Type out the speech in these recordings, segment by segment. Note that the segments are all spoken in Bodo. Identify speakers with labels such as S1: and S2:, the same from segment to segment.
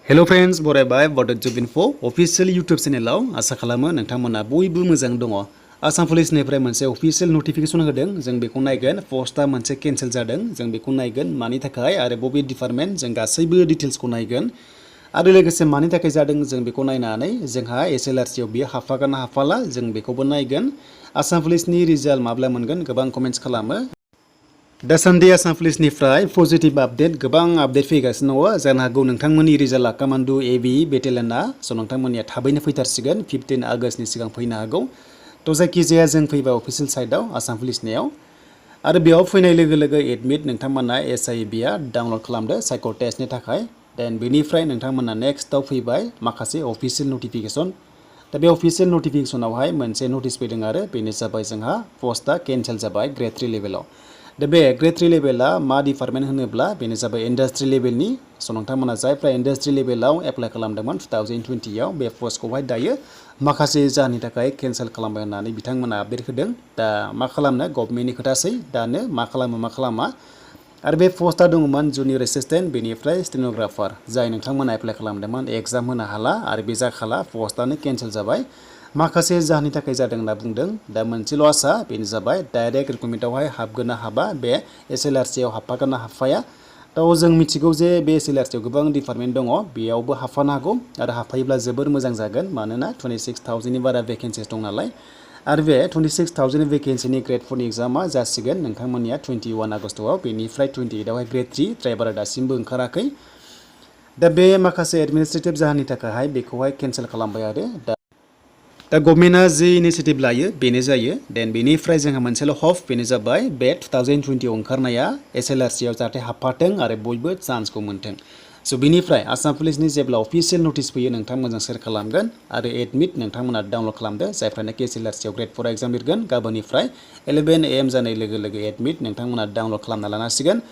S1: हेलो फ्रेंड्स बरायबाय बड जब इनफो अफिशियल यूट्यूब चेनेलाव आशा खालामो नोंथांमोना बयबो मोजां दङ। आसाम पुलिसनिफ्राय मोनसे अफिशियल नटिफिकेशन होदों जों बेखौ नायगोन। पोस्टआ मोनसे कैंसिल जादों जों बेखौ नायगोन मानि थाखाय आरो बबे डिपार्टमेंट जों गासैबो डिटेल्सखौ नायगोन आरो लोगोसे मानि थाखाय जादों जों बेखौ नायनानै जोंहा एसएलआरसी आव बियो हाबफागोन ना हाबफाला जों बेखौबो नायगोन। आसाम पुलिसनि रिजाल्ट माब्ला मोनगोन गोबां कमेन्ट्स खालामो। दासान्दि आसाम पुलिसनिफ्राय पजिटिभ आपडेट गोबां आपडेट फैगासिनो दङ। जानो हागौ नोंथांमोननि रिजाल्टआ कामान्डु एबि बेटेलियनआ नोंथांमोननिया थाबैनो फैथारसिगोन 15 आगस्तनि सिगां फैनो हागौ। जायखिजाया जों फैबाय अफिसियेल साइटआव आसाम पुलिसनियाव आरो बेयाव फैनाय लोगो लोगो एडमिट नोंथांमोना एसआइबिआ डाउनलड खालामदो साइक' टेस्टनि थाखाय। देन बेनिफ्राय नोंथांमोना नेक्स्टआव फैबाय माखासे अफिसियेल नटिफिकेशन। दा बे अफिसियेल नटिफिकेशनावहाय मोनसे नटिस फैदों आरो बेनो जाबाय जोंहा पस्टआ कैंसिल जाबाय ग्रेड 3 लेभेलाव। दा बे ग्रेड 3 लेभेला मा डिपार्टमेंट होनोब्ला बेनो जाबाय इन्डास्ट्रि लेभेलनि। नोंथांमोना जायफ्रा इन्डास्ट्रि लेभेलाव एप्लाइ खालामदोंमोन 2020 आव बे पस्टखौहाय दायो माखासे जाहोननि थाखाय कैंसिल खालामबाय होननानै बिथांमोना आपडेट होदों। दा मा खालामनो गभर्नमेन्टनि खोथासै दानो मा खालामो मा खालामा। आरो बे पस्टआ दङमोन जुनियर एसिस्टेन्ट बेनिफ्राय स्टेनोग्राफार जाय नोंथांमोना एप्लाइ खालामदोंमोन एग्जाम होनो हाला आरो बे जाखाला पस्टआनो कैंसिल जाबाय। माखासे जाहोननि थाखाय जादों होनना बुंदों। दा मोनसेल' आसा बेनो जाबाय डाइरेक्ट रिक्रुटमेन्टआवहाय हाबगोन ना हाबा बे एसएलआरसी आव हाबफागोन ना हाबफाया। थ' जों मिथिगौ जे बे एसएलआरसी आव गोबां डिपार्टमेन्ट दङ बेयावबो हाबफानो हागौ आरो हाबफायोब्ला जोबोर मोजां जागोन मानोना 26,000नि बारा भेकेन्सिस दं नालाय। आरो बे 26,000 भेकेन्सिनि ग्रेड 4 नि एग्जामा जासिगोन नोंथांमोननिया 21 आगस्तआव बेनिफ्राय 28 आवहाय ग्रेड 3 ड्राइभारा दासिमबो ओंखाराखै। दा बे माखासे एडमिनिस्ट्रेटिभ जाहोननि थाखाय बेखौहाय कैंसिल खालामबाय आरो दा गभर्नमेन्टआ जि इनिशिएटिभ लायो बेनो जायो। देन बेनिफ्राय जोंहा मोनसेल' हप बेनो जाबाय बे 2020 आव ओंखारनाया एसएलआरसी आव जाहाथे हाबफाथों आरो बयबो चान्सखौ मोनथों। बेनिफ्राय आसाम पुलिसनि जेब्ला अफिसियेल नटिस फैयो नोंथांमोनजों शेयार खालामगोन आरो एडमिट नोंथांमोना डाउनलड खालामदो जायफ्रानाखि एसएलआरसी आव ग्रेड 4 एग्जाम लिरगोन गाबोननिफ्राय 11 AM जानाय लोगो लोगो एडमिट नोंथांमोना डाउनलड खालामना लानांसिगोन।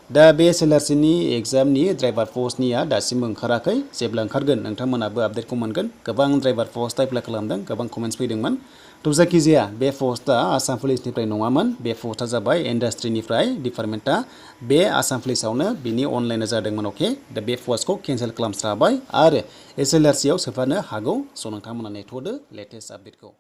S1: दा बे एसएलआरसीनि एग्जामनि ड्राइभार पस्टनिया दासिमबो ओंखाराखै। जेब्ला ओंखारगोन नोंथांमोनाबो आपडेटखौ मोनगोन। गोबां ड्राइभार पस्ट एप्लाइ खालामदों गोबां कमेन्ट्स फैदोंमोन। जायखिजाया बे पस्टआ आसाम पुलिसनिफ्राय नङामोन बे पस्टआ जाबाय इन्डास्ट्रिनिफ्राय डिपार्टमेन्टआ बे आसाम पुलिसावनो बिनि अनलाइनाव जादोंमोन। अके दा बे पस्टखौ कैंसिल खालामस्राबाय आरो एसएलआरसी आव सोफानो हागौ। नोंथांमोना नेथ'दो लेटेस्ट आपडेटखौ।